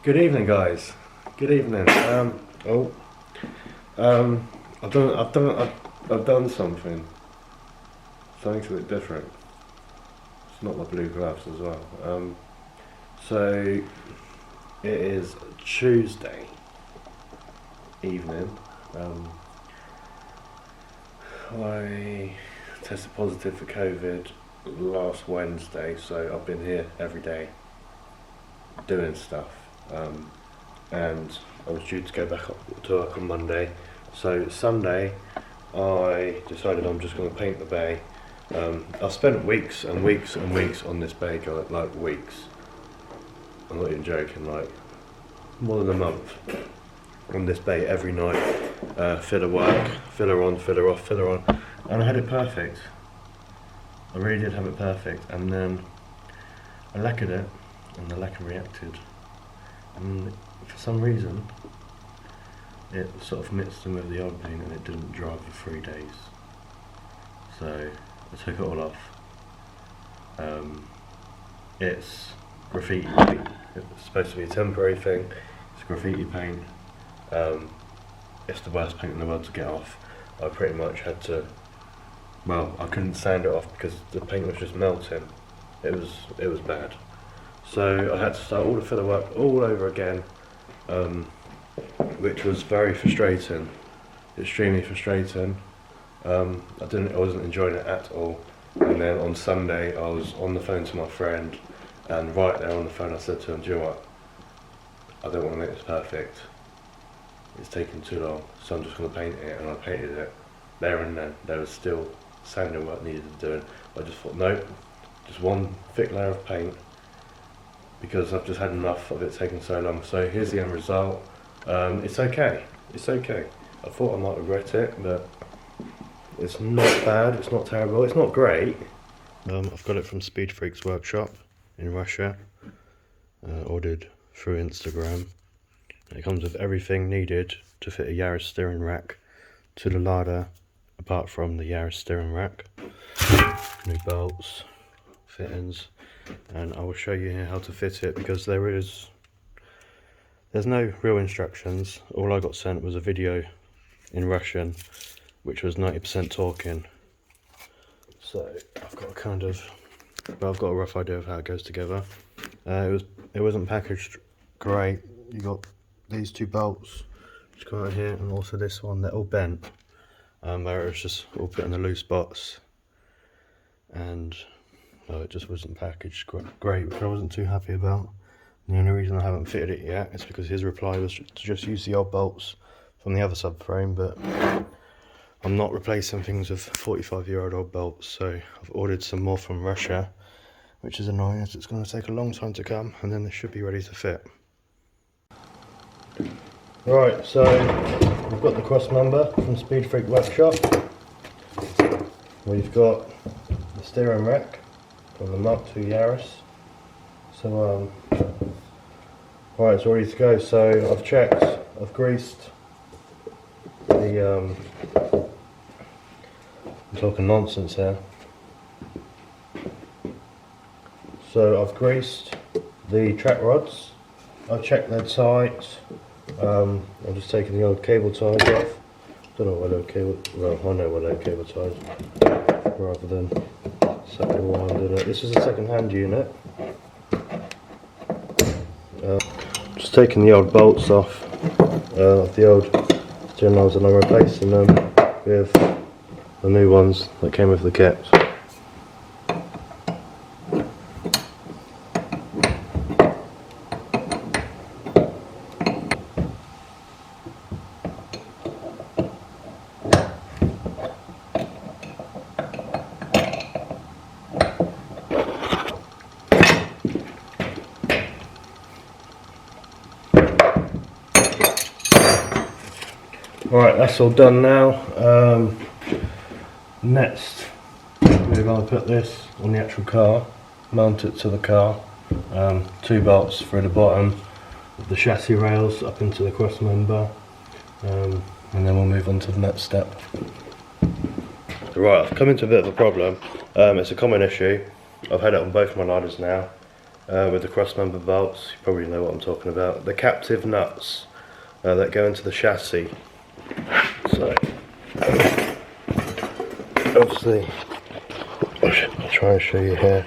Good evening, guys. Good evening. I've done something. Something's a bit different. It's not my blue gloves as well. So it is Tuesday evening. I tested positive for COVID last Wednesday, so I've been here every day doing stuff. And I was due to go back up to work on Monday. So Sunday, I decided I'm just going to paint the bay. I spent weeks and weeks and weeks on this bay, like weeks. I'm not even joking, like more than a month on this bay every night. Filler work, filler on, filler off, filler on, and I had it perfect. I really did have it perfect, and then I lacquered it, and the lacquer reacted, and for some reason it sort of mixed in with the old paint and it didn't dry for 3 days. So I took it all off. It's graffiti paint. It's supposed to be a temporary thing. It's graffiti paint. It's the worst paint in the world to get off. I pretty much had to, well, I couldn't sand it off because the paint was just melting. It was bad. So I had to start all the filler work all over again, which was very frustrating, extremely frustrating. I wasn't enjoying it at all. And then on Sunday I was on the phone to my friend, and right there on the phone I said to him, do you know what, I don't want to make this perfect. It's taking too long, so I'm just going to paint it, and I painted it there and then. There was still sanding work needed doing. I just thought, nope, just one thick layer of paint, because I've just had enough of it taking so long. So here's the end result. It's okay, it's okay. I thought I might regret it, but it's not bad, it's not terrible, it's not great. I've got it from speedfreakworkshop in Russia, ordered through Instagram. It comes with everything needed to fit a Yaris steering rack to the Lada, apart from the Yaris steering rack. New bolts, fittings, and I will show you here how to fit it, because there's no real instructions. All I got sent was a video in Russian, which was 90% talking. So I've got a rough idea of how it goes together. It wasn't packaged great. You got these two bolts which come out here, and also this one. They're all bent, where it's just all put in the loose spots, and it just wasn't packaged great, which I wasn't too happy about. And the only reason I haven't fitted it yet is because his reply was to just use the old bolts from the other subframe, but I'm not replacing things with 45-year-old bolts, so I've ordered some more from Russia, which is annoying as it's going to take a long time to come, and then they should be ready to fit. Right, so we've got the cross member from Speed Freak Workshop. We've got the steering rack from the Mk2 Yaris. So right, it's ready to go. So I've checked, I've greased the I'm talking nonsense here. So I've greased the track rods. I've checked their tight. I'm just taking the old cable ties off. Don't know why they're cable. Well, I know why they're cable ties, rather than exactly why I'm doing it. This is a second-hand unit. Just taking the old bolts off the old steering rails, and I'm replacing them with the new ones that came with the kit. Right, that's all done now. Next, we're going to put this on the actual car, mount it to the car. 2 bolts through the bottom of the chassis rails up into the cross member, and then we'll move on to the next step. Right, I've come into a bit of a problem. It's a common issue. I've had it on both my Ladas now. with the cross-member bolts. You probably know what I'm talking about. The captive nuts that go into the chassis. So, obviously, I'll try and show you here.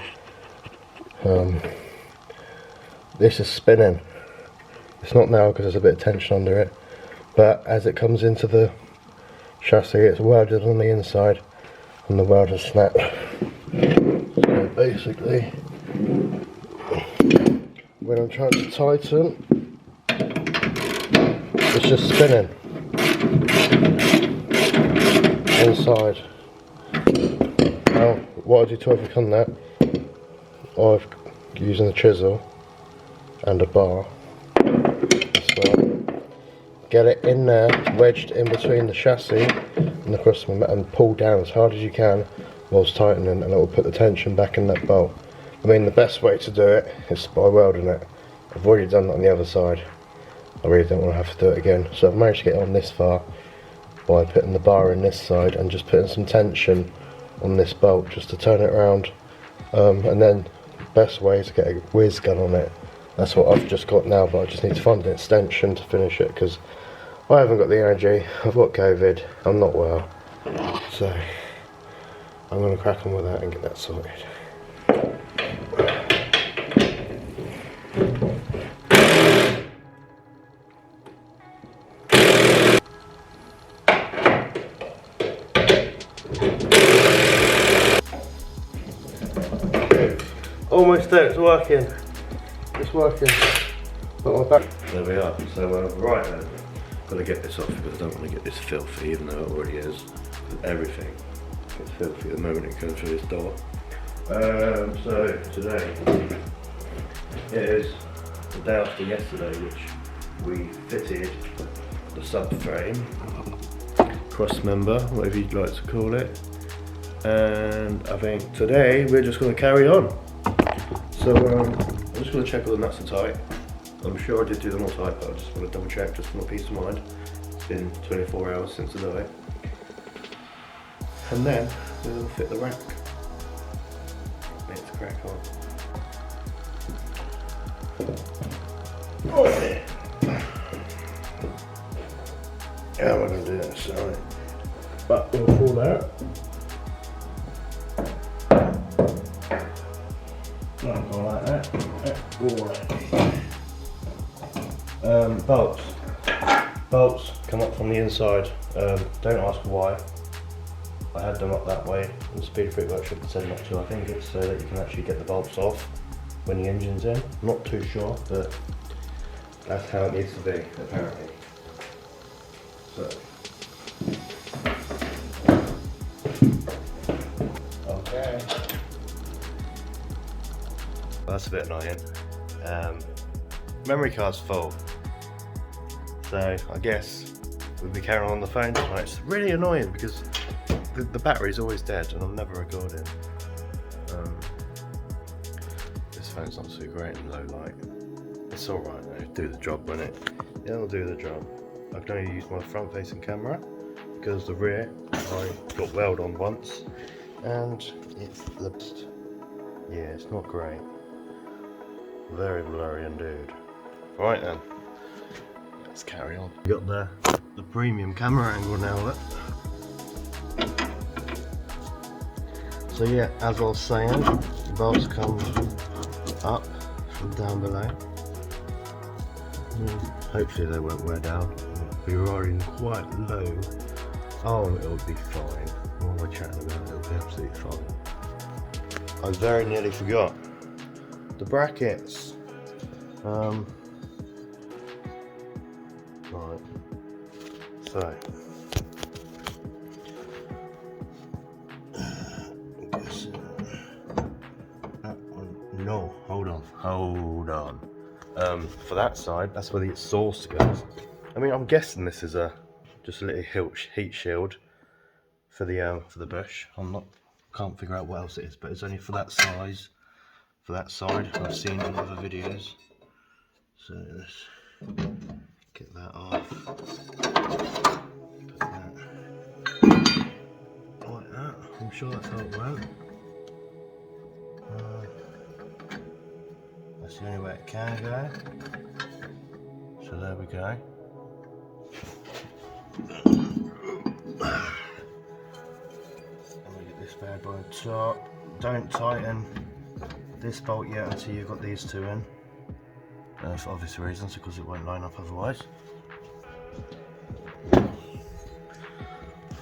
This is spinning. It's not now because there's a bit of tension under it, but as it comes into the chassis, it's welded on the inside and the weld has snapped. So basically, when I'm trying to tighten, it's just spinning inside. Now, what I do to overcome that, I've using a chisel and a bar. So get it in there, wedged in between the chassis and the crossmember, and pull down as hard as you can whilst tightening, and it will put the tension back in that bolt. I mean, the best way to do it is by welding it. I've already done that on the other side. I really don't want to have to do it again. So I've managed to get on this far by putting the bar in this side and just putting some tension on this bolt just to turn it around. And then the best way is to get a whiz gun on it. That's what I've just got now, but I just need to find an extension to finish it because I haven't got the energy. I've got COVID, I'm not well, so I'm going to crack on with that and get that sorted. Almost there, it's working. It's working. Got my back. There we are. So right then, got to get this off because I don't want to get this filthy, even though it already is. Everything gets filthy the moment it comes through this door. So today it is the day after yesterday, which we fitted the subframe, cross member, whatever you'd like to call it. And I think today we're just going to carry on. So I'm just going to check all the nuts are tight. I'm sure I did do them all tight, but I just want to double check just for my peace of mind. It's been 24 hours since I did it. And then we'll fit the rack. Let's crack on. Oh yeah. How am I going to do that? Sorry. But we'll pull that. Not go like that. Bolts. Bolts come up from the inside. Don't ask why. I had them up that way, and Speed Freak Workshop said not to. I think it's so that you can actually get the bolts off when the engine's in. Not too sure, but that's how it needs to be, apparently. So. Okay. That's a bit annoying. Memory card's full, so I guess we'll be carrying on the phone tonight. It's really annoying because the battery's always dead and I'm never recording. This phone's not so great in low light. It's alright though, do the job, won't it? Yeah, it'll do the job. I can only use my front facing camera because the rear I got weld on once and it flipped. Yeah, it's not great. Very blurry indeed. Right then, let's carry on. We got the premium camera angle now. Look. So yeah, as I was saying, the bolts come up from down below. Hopefully they won't wear down. We are in quite low. Oh, it'll be fine. What am I chatting about? It'll be absolutely fine. I very nearly forgot the brackets. Right. So. No, hold on. For that side, that's where the exhaust goes. I mean, I'm guessing this is just a little heat shield for the bush. Can't figure out what else it is, but it's only for that size, for that side. I've seen in other videos. So let's get that off. Put that like that. I'm sure that's how it went. It's the only way it can go. So there we go. And we get this bad boy on top. Don't tighten this bolt yet until you've got these two in. For obvious reasons, because it won't line up otherwise.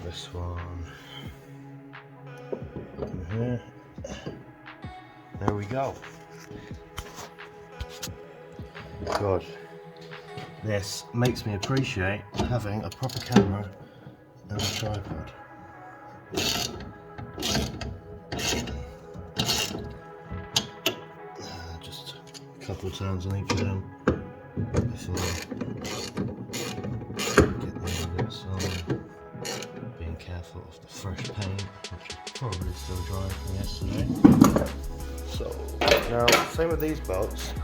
This one. In here. There we go. God, this makes me appreciate having a proper camera and a tripod. Just a couple of turns on each of them before getting the bits on. Being careful of the fresh paint, which is probably still dry from yesterday. So now, same with these bolts.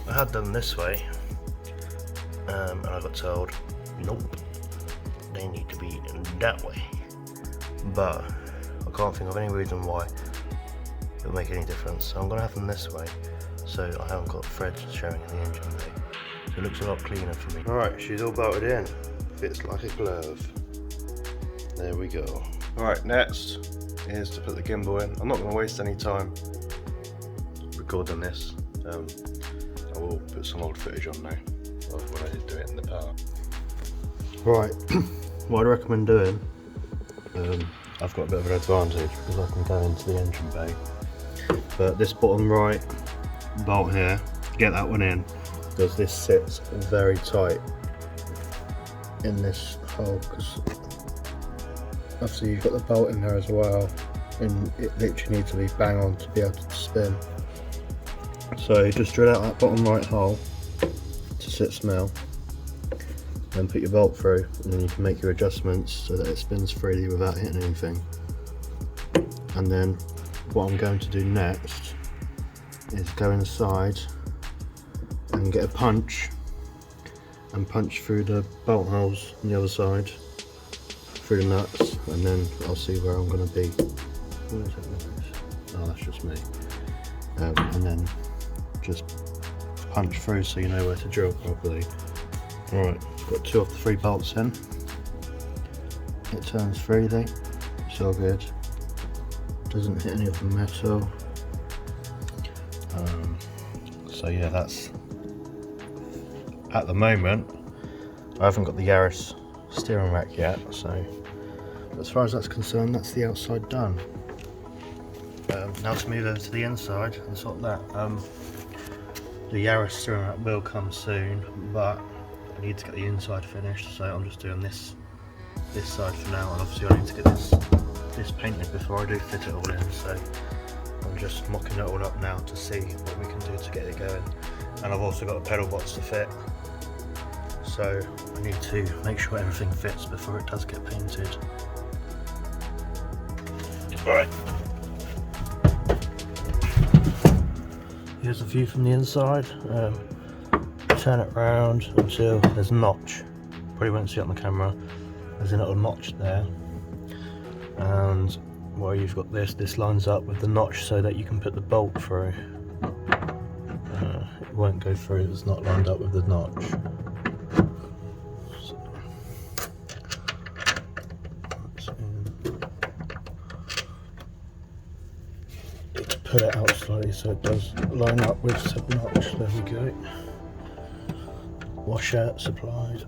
I had them this way, and I got told, nope, they need to be that way. But I can't think of any reason why it will make any difference. So I'm going to have them this way, so I haven't got threads showing in the engine bay. So it looks a lot cleaner for me. Alright, she's all bolted in. Fits like a glove. There we go. Alright, next is to put the gimbal in. I'm not going to waste any time recording this. I will put some old footage on now of when I did do it in the past. Right, what I recommend doing, I've got a bit of an advantage because I can go into the engine bay. But this bottom right bolt here, get that one in, because this sits very tight in this hole, because obviously you've got the bolt in there as well, and it literally needs to be bang on to be able to spin. So you just drill out that bottom right hole to sit smell, then put your bolt through, and then you can make your adjustments so that it spins freely without hitting anything. And then what I'm going to do next is go inside and get a punch and punch through the bolt holes on the other side, through the nuts, and then I'll see where I'm going to be. Where is it? Oh, that's just me. And then just punch through so you know where to drill properly. Alright, got 2 of the 3 bolts in. It turns freely, it's all good. Doesn't hit any of the metal. So yeah, that's, at the moment, I haven't got the Yaris steering rack yet, so as far as that's concerned, that's the outside done. Now to move over to the inside and sort that. The Yaris steering rack will come soon, but I need to get the inside finished, so I'm just doing this side for now, and obviously I need to get this painted before I do fit it all in, so I'm just mocking it all up now to see what we can do to get it going. And I've also got the pedal box to fit, so I need to make sure everything fits before it does get painted. Right. Here's the view from the inside. Turn it round until there's a notch. Probably won't see it on the camera. There's a little notch there, and where you've got this lines up with the notch so that you can put the bolt through. It won't go through if it's not lined up with the notch. So, need to pull it out slightly so it does line up with said notch. There we go. Washer supplied.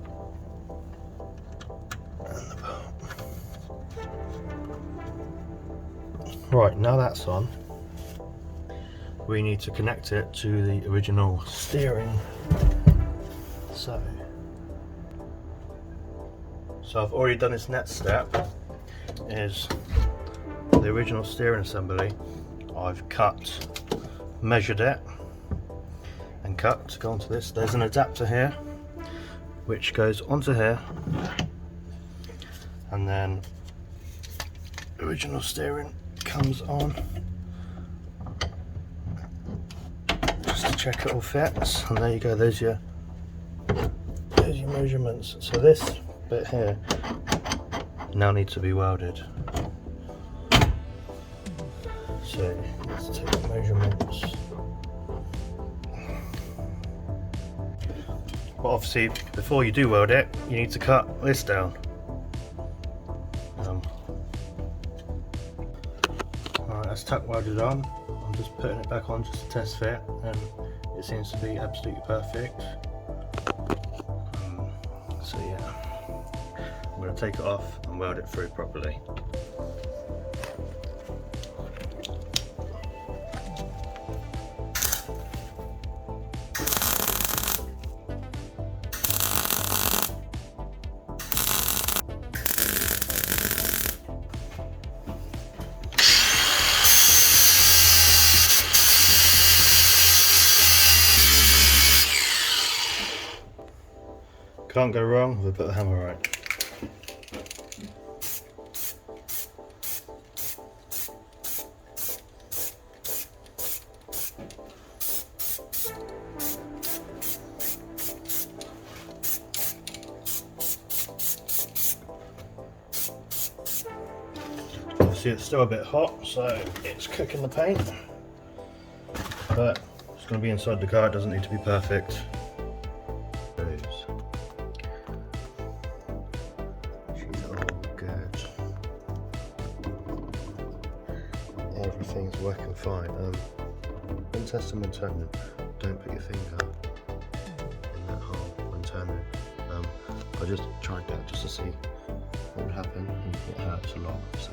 And the bolt. Right, now that's on, we need to connect it to the original steering. So I've already done this next step, is the original steering assembly. I've measured it and cut to go onto this. There's an adapter here which goes onto here, and then original steering comes on, just to check it all fits. And there you go, there's your measurements. So this bit here now needs to be welded. So let's take the measurements. But obviously, before you do weld it, you need to cut this down. Alright, that's tuck welded on. I'm just putting it back on just to test fit, and it seems to be absolutely perfect. So yeah, I'm going to take it off and weld it through properly. Can't go wrong with a bit of hammer right. See, it's still a bit hot, so it's cooking the paint, but it's going to be inside the car. It doesn't need to be perfect. She's all good. Everything's working fine. When testing and turning, don't put your finger in that hole when turning. I just tried that just to see what would happen, and it hurts a lot. So.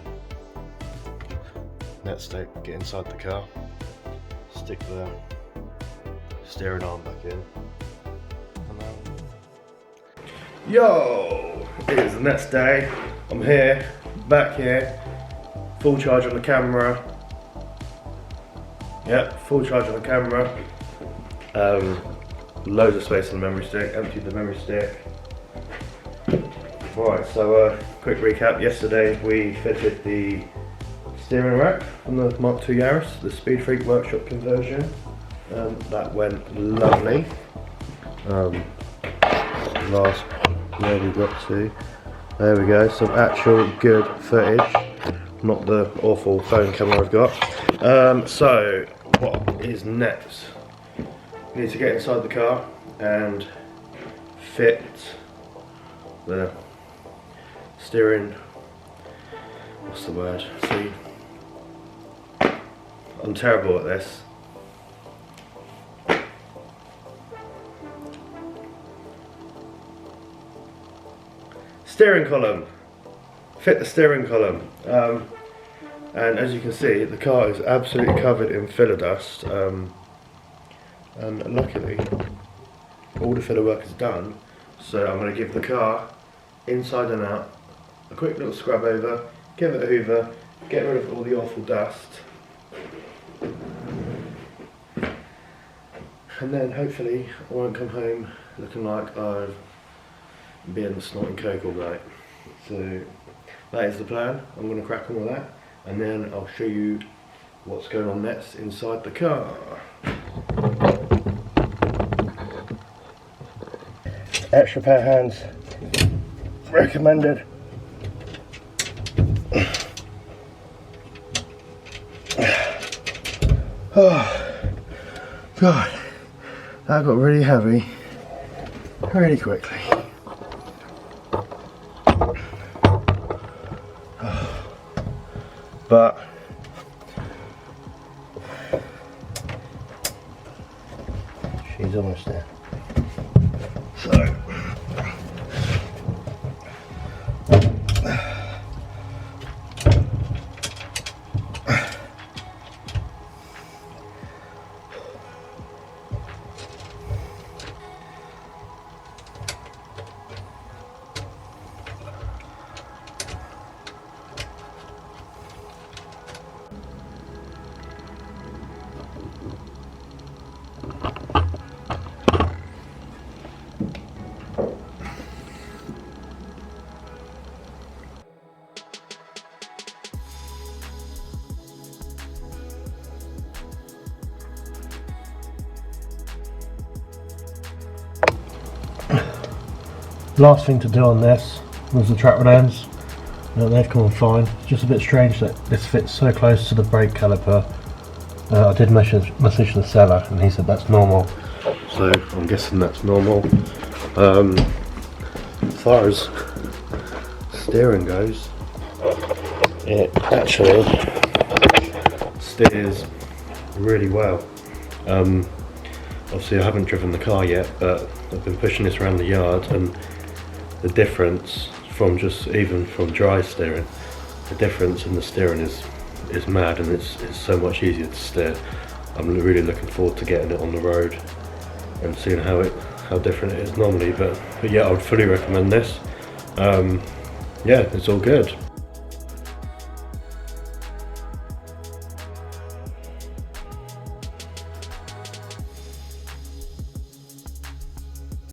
Next step, get inside the car, stick the steering arm back in, and yo! It is the next day. I'm here, back here, full charge on the camera. Yep, full charge on the camera. Loads of space on the memory stick, emptied the memory stick. Right, so quick recap. Yesterday we fitted the steering rack from the Mk2 Yaris, the speedfreakworkshop conversion. That went lovely. Last, where we got to? There we go, some actual good footage, not the awful phone camera I've got. So, what is next? We need to get inside the car and fit the steering, what's the word? See, I'm terrible at this. Steering column. Fit the steering column. And as you can see, the car is absolutely covered in filler dust. And luckily, all the filler work is done. So I'm going to give the car, inside and out, a quick little scrub over, give it a hoover, get rid of all the awful dust. And then hopefully I won't come home looking like I've been snorting coke all night. So that is the plan. I'm going to crack on with that, and then I'll show you what's going on next inside the car. Extra pair of hands recommended. Oh God. That got really heavy, really quickly. But she's almost there. So last thing to do on this was the track ends. They've come on fine. It's just a bit strange that this fits so close to the brake caliper. I did message the seller and he said that's normal, so I'm guessing that's normal. As far as steering goes, it actually steers really well. Obviously I haven't driven the car yet, but I've been pushing this around the yard, and the difference from even from dry steering, the difference in the steering is mad, and it's so much easier to steer. I'm really looking forward to getting it on the road and seeing how different it is normally, but yeah, I would fully recommend this. Yeah, it's all good.